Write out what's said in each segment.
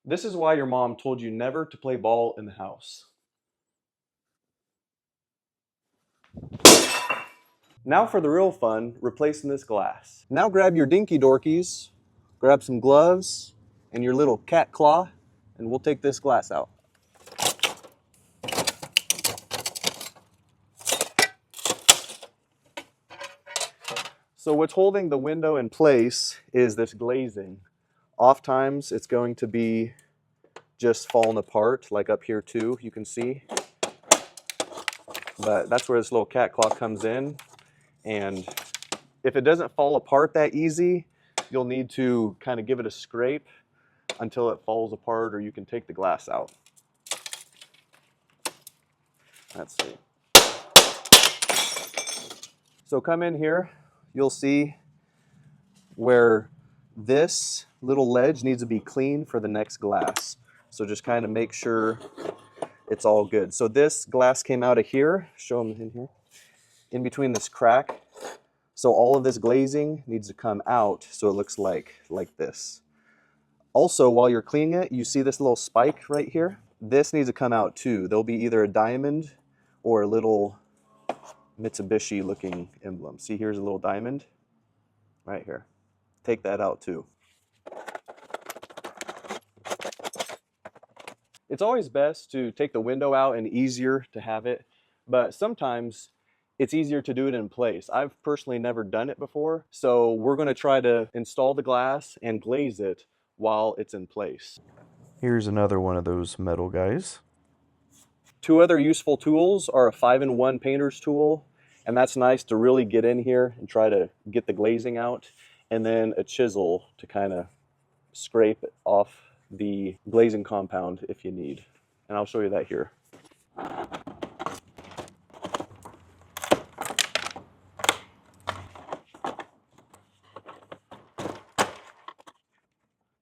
This is why your mom told you never to play ball in the house. Now for the real fun, replacing this glass. Now grab your dinky dorkies, grab some gloves, and your little cat claw, and we'll take this glass out. So what's holding the window in place is this glazing. Oftentimes it's going to be just falling apart, like up here too, you can see. But that's where this little cat claw comes in. And if it doesn't fall apart that easy, you'll need to kind of give it a scrape until it falls apart, or you can take the glass out. Let's see. So come in here, you'll see where this little ledge needs to be clean for the next glass. So just kind of make sure it's all good. So this glass came out of here, show them in here, in between this crack. So all of this glazing needs to come out so it looks like this. Also, while you're cleaning it, you see this little spike right here? This needs to come out too. There'll be either a diamond or a little Mitsubishi looking emblem. See, here's a little diamond right here. Take that out too. It's always best to take the window out and easier to have it, but sometimes it's easier to do it in place. I've personally never done it before, so we're going to try to install the glass and glaze it while it's in place. Here's another one of those metal guys. Two other useful tools are a 5-in-1 painter's tool, and that's nice to really get in here and try to get the glazing out, and then a chisel to kind of scrape off the glazing compound if you need. And I'll show you that here.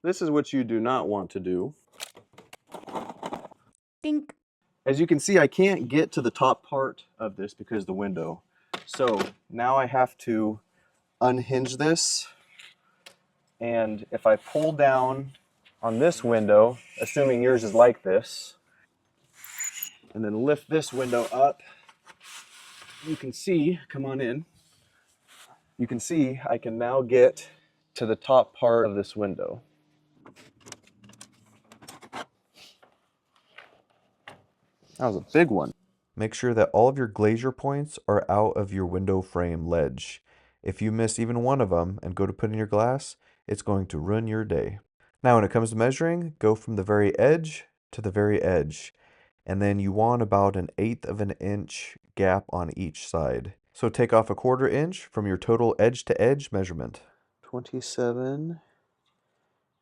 This is what you do not want to do. Dink. As you can see, I can't get to the top part of this because of the window. So now I have to unhinge this. And if I pull down on this window, assuming yours is like this, and then lift this window up, you can see, come on in, you can see I can now get to the top part of this window. That was a big one. Make sure that all of your glazier points are out of your window frame ledge. If you miss even one of them and go to put in your glass, it's going to ruin your day. Now when it comes to measuring, go from the very edge to the very edge. And then you want about 1/8 of an inch gap on each side. So take off 1/4 inch from your total edge to edge measurement. 27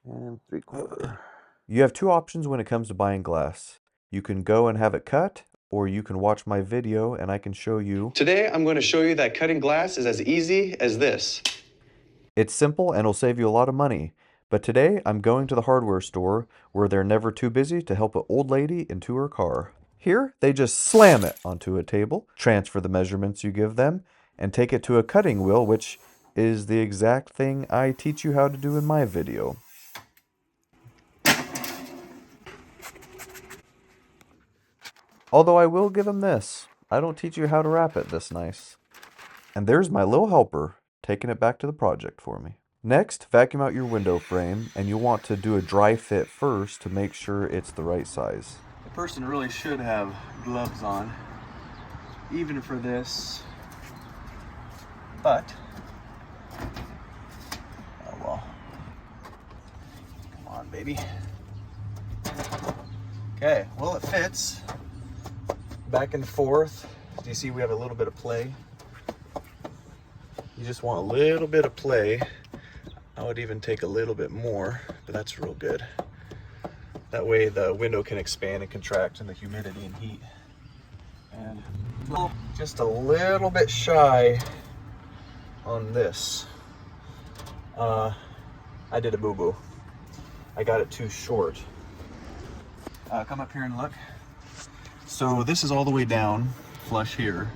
3/4. You have two options when it comes to buying glass. You can go and have it cut, or you can watch my video and I can show you. Today I'm going to show you that cutting glass is as easy as this. It's simple and it'll save you a lot of money. But today I'm going to the hardware store where they're never too busy to help an old lady into her car. Here, they just slam it onto a table, transfer the measurements you give them, and take it to a cutting wheel, which is the exact thing I teach you how to do in my video. Although I will give them this, I don't teach you how to wrap it this nice. And there's my little helper, taking it back to the project for me. Next, vacuum out your window frame, and you'll want to do a dry fit first to make sure it's the right size. The person really should have gloves on, even for this, but, oh well. Come on, baby. Okay, well, it fits. Back and forth. Do you see we have a little bit of play? You just want a little bit of play. I would even take a little bit more, but that's real good. That way the window can expand and contract in the humidity and heat. And just a little bit shy on this. I did a boo-boo. I got it too short. Come up here and look. So this is all the way down, flush here.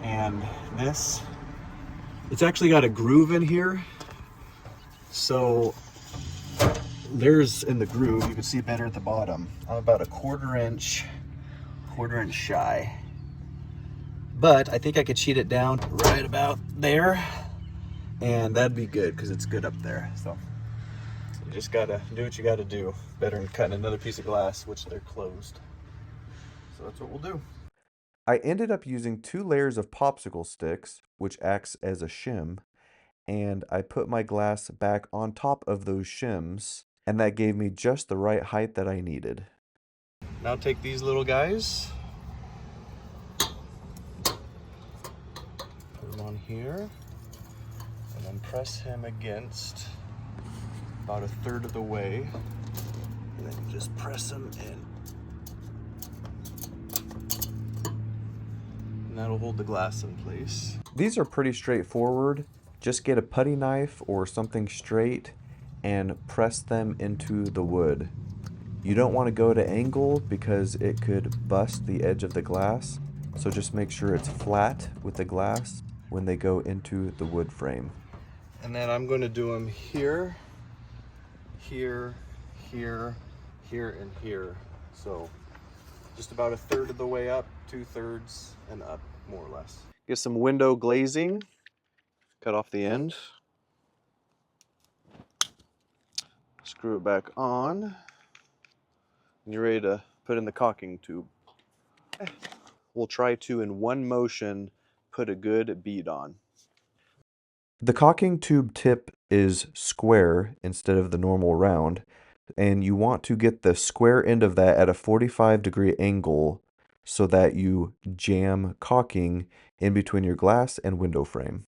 And this, it's actually got a groove in here. So there's in the groove, you can see better at the bottom. I'm about a quarter inch shy. But I think I could sheet it down right about there, and that'd be good because it's good up there. So you just gotta do what you gotta do. Better than cutting another piece of glass, which they're closed. So that's what we'll do. I ended up using 2 layers of popsicle sticks, which acts as a shim, and I put my glass back on top of those shims, and that gave me just the right height that I needed. Now take these little guys, put them on here, and then press him against about a third of the way, and then just press him in. And that'll hold the glass in place. These are pretty straightforward. Just get a putty knife or something straight and press them into the wood. You don't want to go at an angle because it could bust the edge of the glass, so just make sure it's flat with the glass when they go into the wood frame. And then I'm going to do them here, here, here, here, and here. So just about a third of the way up, 2/3 and up, more or less. Get some window glazing, cut off the end, screw it back on, and you're ready to put in the caulking tube. We'll try to, in one motion, put a good bead on. The caulking tube tip is square instead of the normal round, and you want to get the square end of that at a 45-degree angle so that you jam caulking in between your glass and window frame.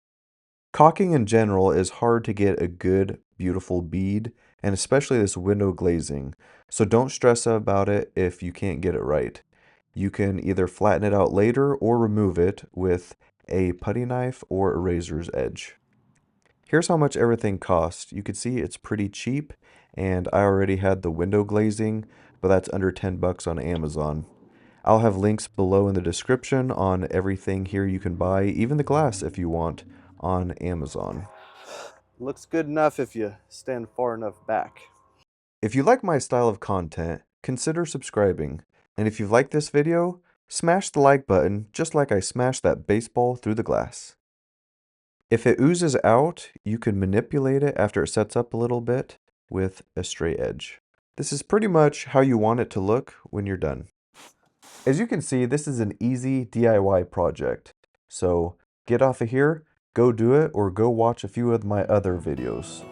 Caulking in general is hard to get a good, beautiful bead, and especially this window glazing, so don't stress about it if you can't get it right. You can either flatten it out later or remove it with a putty knife or a razor's edge. Here's how much everything costs. You can see it's pretty cheap, and I already had the window glazing, but that's under 10 bucks on Amazon. I'll have links below in the description on everything here you can buy, even the glass if you want, on Amazon. Looks good enough if you stand far enough back. If you like my style of content, consider subscribing. And if you've liked this video, smash the like button just like I smashed that baseball through the glass. If it oozes out, you can manipulate it after it sets up a little bit with a straight edge. This is pretty much how you want it to look when you're done. As you can see, this is an easy DIY project. So get off of here, go do it, or go watch a few of my other videos.